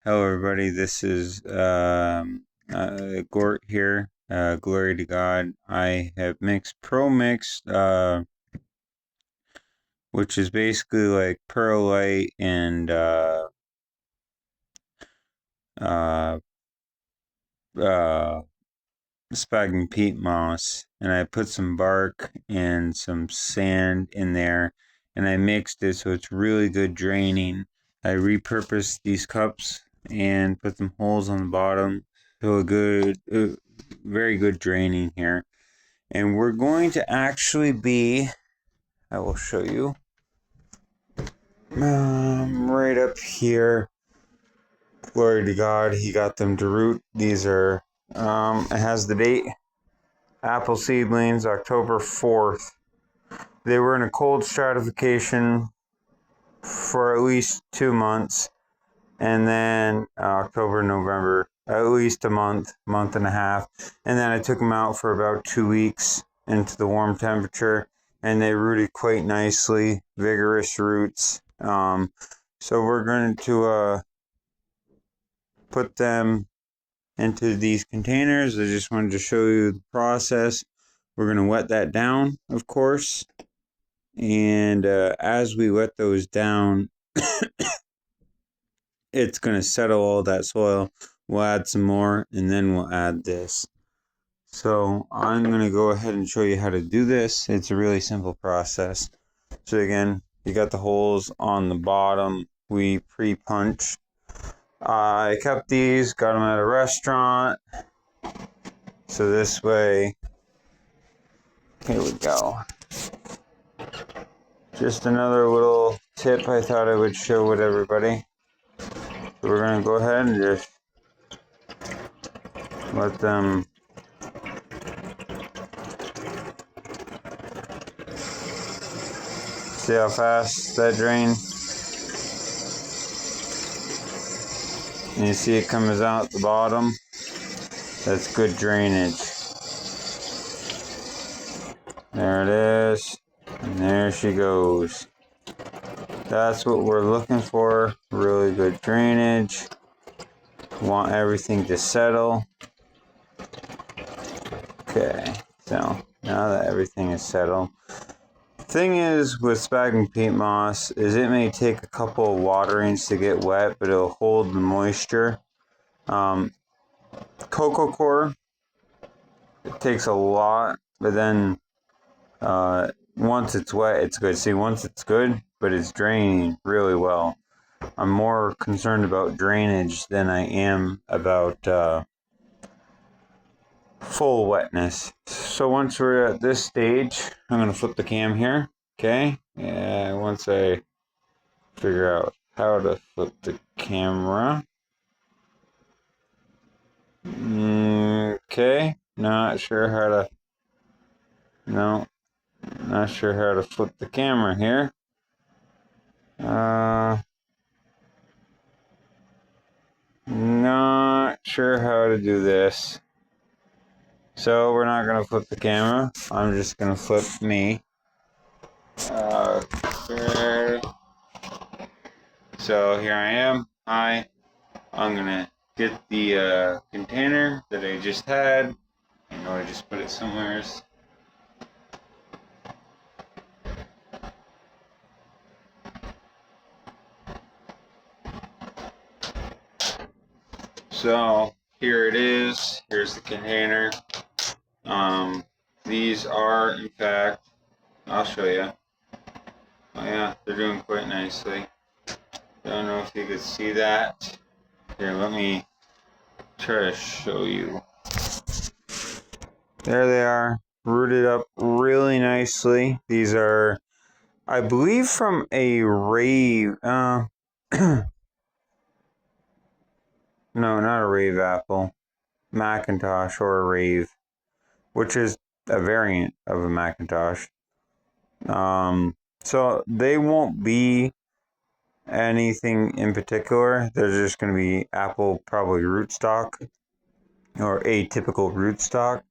Hello, everybody. This is Gort here. Glory to God. I have mixed Pro Mixed, which is basically like perlite and uh, uh, sphagnum peat moss, and I put some bark and some sand in there, and I mixed it so it's really good draining. I repurposed these cups and put some holes on the bottom, so very good draining here. And we're going to actually be, I will show you, right up here. Glory to God, he got them to root. These are, it has the date. Apple seedlings, October 4th. They were in a cold stratification for at least 2 months, and then October, November, at least a month and a half, and then I took them out for about 2 weeks into the warm temperature, and they rooted quite nicely, vigorous roots. So we're going to put them into these containers. I just wanted to show you the process. We're going to wet that down, of course. And as we wet those down, it's going to settle all that soil. We'll add some more, and then we'll add this. So I'm going to go ahead and show you how to do this. It's a really simple process. So again, you got the holes on the bottom. We pre-punch. I kept these, got them at a restaurant. So this way, here we go. Just another little tip I thought I would show with everybody. So we're going to go ahead and just let them see how fast that drains. And you see it comes out the bottom. That's good drainage. There it is. And there she goes. That's what we're looking for. Really good drainage. Want everything to settle. Okay, so now that everything is settled. Thing is with sphagnum peat moss is it may take a couple of waterings to get wet, but it'll hold the moisture. Coco coir, it takes a lot, but then once it's wet, it's good. See, once it's good, but it's draining really well. I'm more concerned about drainage than I am about full wetness. So once we're at this stage, I'm going to flip the cam here. Okay. Yeah, once I figure out how to flip the camera. Okay. Not sure how to. No. Not sure how to flip the camera here. Not sure how to do this. So we're not going to flip the camera. I'm just going to flip me. Okay. So here I am. Hi. I'm going to get the container that I just had. I know I just put it somewhere. So here it is. Here's the container. These are, in fact, I'll show you. Oh yeah, they're doing quite nicely. Don't know if you could see that. Here, let me try to show you. There they are, rooted up really nicely. These are, I believe, from a rave. No, not a rave apple. Macintosh or a rave, which is a variant of a Macintosh. So they won't be anything in particular. They're just going to be apple, probably rootstock or atypical rootstock.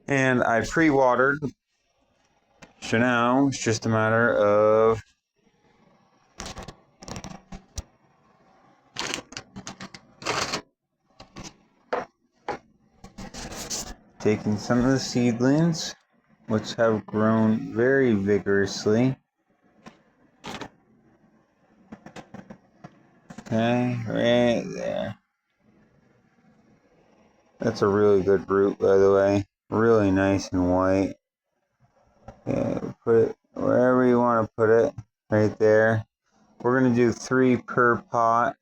And I pre-watered. So now it's just a matter of taking some of the seedlings, which have grown very vigorously. Okay, right there. That's a really good root, by the way. Really nice and white. Okay, put it wherever you want to put it. Right there. We're going to do 3 per pot.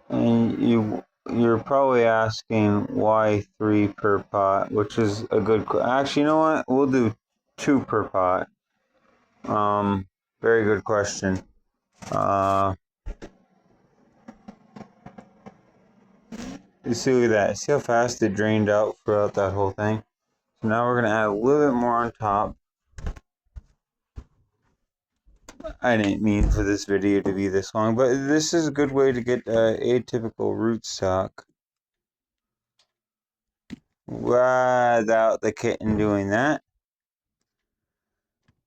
And you're probably asking why 3 per pot, which is a good... Actually, you know what? We'll do 2 per pot. Very good question. You see, look at that. See how fast it drained out throughout that whole thing? So now we're going to add a little bit more on top. I didn't mean for this video to be this long, but this is a good way to get atypical rootstock without the kitten doing that.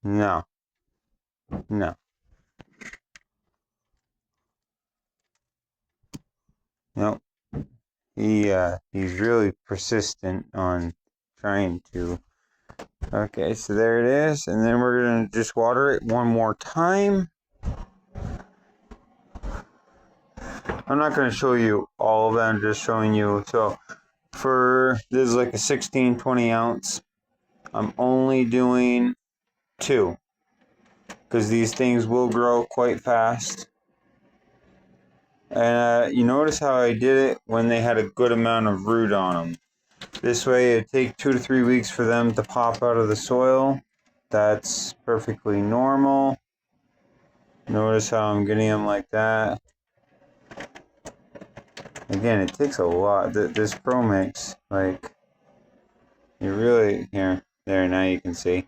No. No. Nope. He's really persistent on trying to. Okay, so there it is, and then we're gonna just water it one more time. I'm not gonna show you all of it, I'm just showing you. So for this is like a 16-20 ounce. I'm only doing 2 because these things will grow quite fast. And you notice how I did it when they had a good amount of root on them. This way it'd take 2 to 3 weeks for them to pop out of the soil. That's perfectly normal. Notice how I'm getting them like that. Again, it takes a lot. This Pro Mix, like, you really, here, there, now you can see.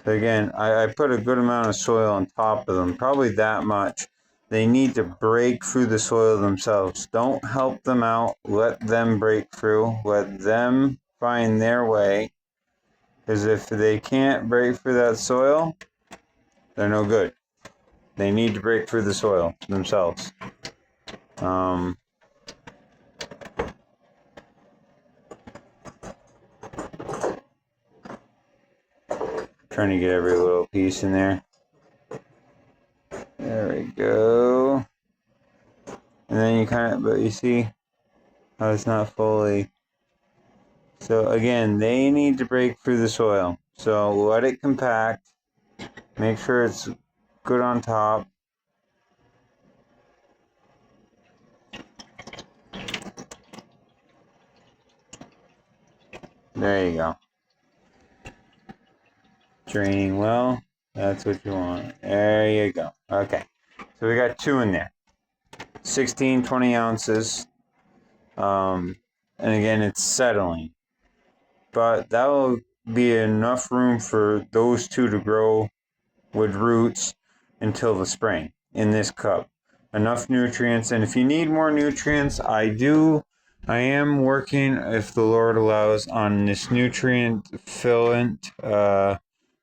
So again, I put a good amount of soil on top of them, probably that much. They need to break through the soil themselves. Don't help them out. Let them break through. Let them find their way. Because if they can't break through that soil, they're no good. They need to break through the soil themselves. Trying to get every little piece in there. There we go. And then you kind of, but you see how it's not fully. So again, they need to break through the soil. So let it compact. Make sure it's good on top. There you go. Draining well. That's what you want. There you go. Okay. So we got 2 in there. 16, 20 ounces. And again, it's settling. But that will be enough room for those 2 to grow with roots until the spring in this cup. Enough nutrients. And if you need more nutrients, I am working, if the Lord allows, on this nutrient fillant,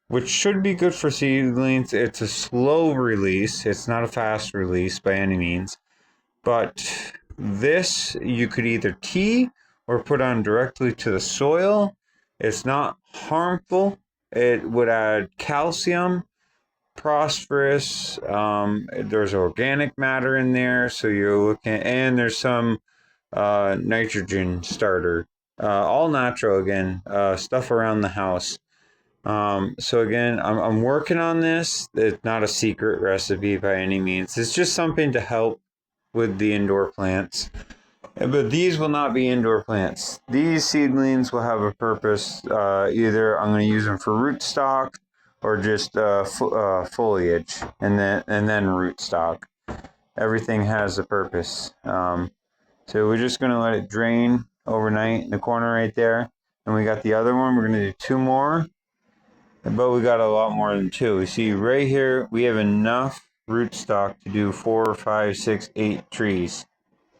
which should be good for seedlings. It's a slow release. It's not a fast release by any means. But this you could either tea or put on directly to the soil. It's not harmful. It would add calcium, phosphorus. There's organic matter in there, so you're looking, and there's some nitrogen starter. All natural again. Stuff around the house. So again, I'm working on this. It's not a secret recipe by any means. It's just something to help with the indoor plants. But these will not be indoor plants. These seedlings will have a purpose. Either I'm going to use them for rootstock or just foliage, and then rootstock. Everything has a purpose. So we're just going to let it drain overnight in the corner right there. And we got the other one. We're going to do 2 more. But we got a lot more than 2. You see right here, we have enough rootstock to do 4, 5, 6, 8 trees.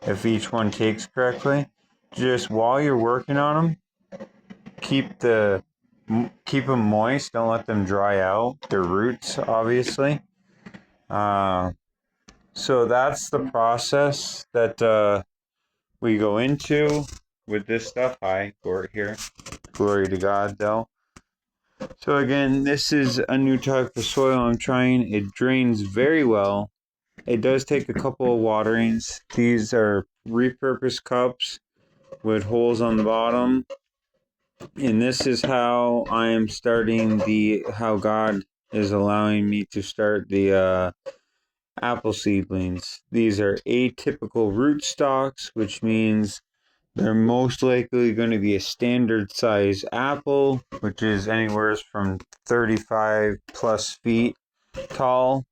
If each one takes correctly. Just while you're working on them, keep them moist. Don't let them dry out. Their roots, obviously. So that's the process that we go into with this stuff. Hi, Gort here. Glory to God, though. So again, this is a new type of soil I'm trying. It drains very well. It does take a couple of waterings. These are repurposed cups with holes on the bottom. And this is how I am starting how God is allowing me to start the apple seedlings. These are atypical rootstocks, which means they're most likely going to be a standard size apple, which is anywhere from 35 plus feet tall.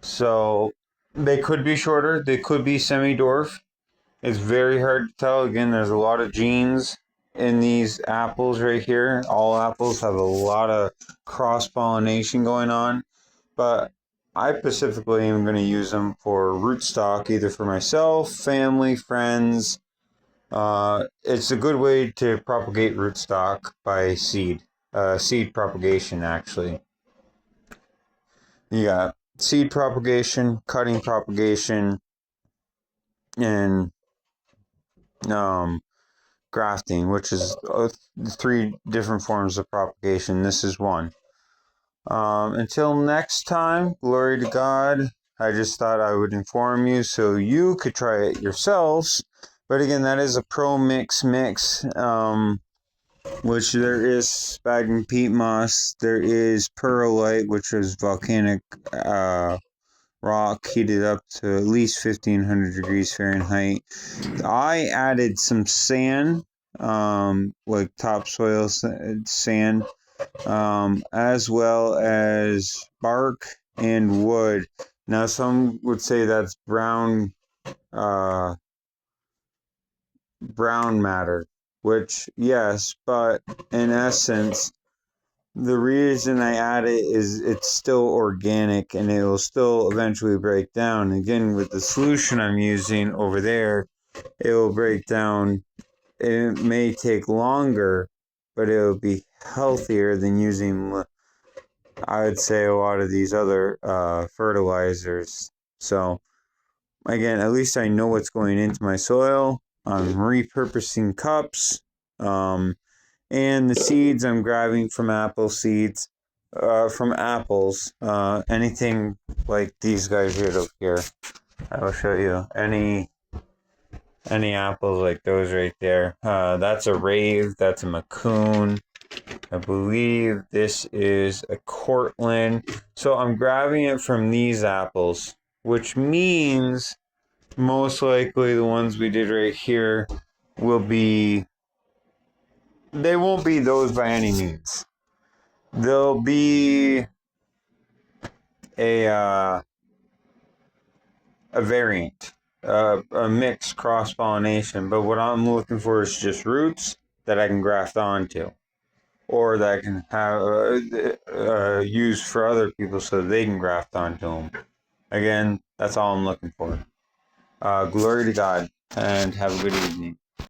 So they could be shorter, they could be semi-dwarf. It's very hard to tell. Again, there's a lot of genes in these apples right here. All apples have a lot of cross-pollination going on, but I specifically am going to use them for rootstock, either for myself, family, friends. It's a good way to propagate rootstock by seed propagation, actually. You got seed propagation, cutting propagation, and grafting, which is 3 different forms of propagation. This is one. Until next time, glory to God. I just thought I would inform you so you could try it yourselves. But again, that is a pro mix, which there is sphagnum peat moss. There is perlite, which is volcanic rock heated up to at least 1500 degrees Fahrenheit. I added some sand, like topsoil sand, as well as bark and wood. Now, some would say that's brown matter, which yes, but in essence, the reason I add it is it's still organic and it will still eventually break down. Again, with the solution I'm using over there, it will break down. It may take longer, but it will be healthier than using, I would say, a lot of these other fertilizers. So, again, at least I know what's going into my soil. I'm repurposing cups. And the seeds I'm grabbing from apple seeds, from apples. Anything like these guys right up here. I will show you any apples like those right there. That's a rave. That's a Macoun. I believe this is a Cortland. So I'm grabbing it from these apples, which means most likely the ones we did right here will be. They won't be those by any means. They'll be a variant, a mixed cross pollination. But what I'm looking for is just roots that I can graft onto, or that I can have use for other people so they can graft onto them. Again, that's all I'm looking for. Glory to God, and have a good evening.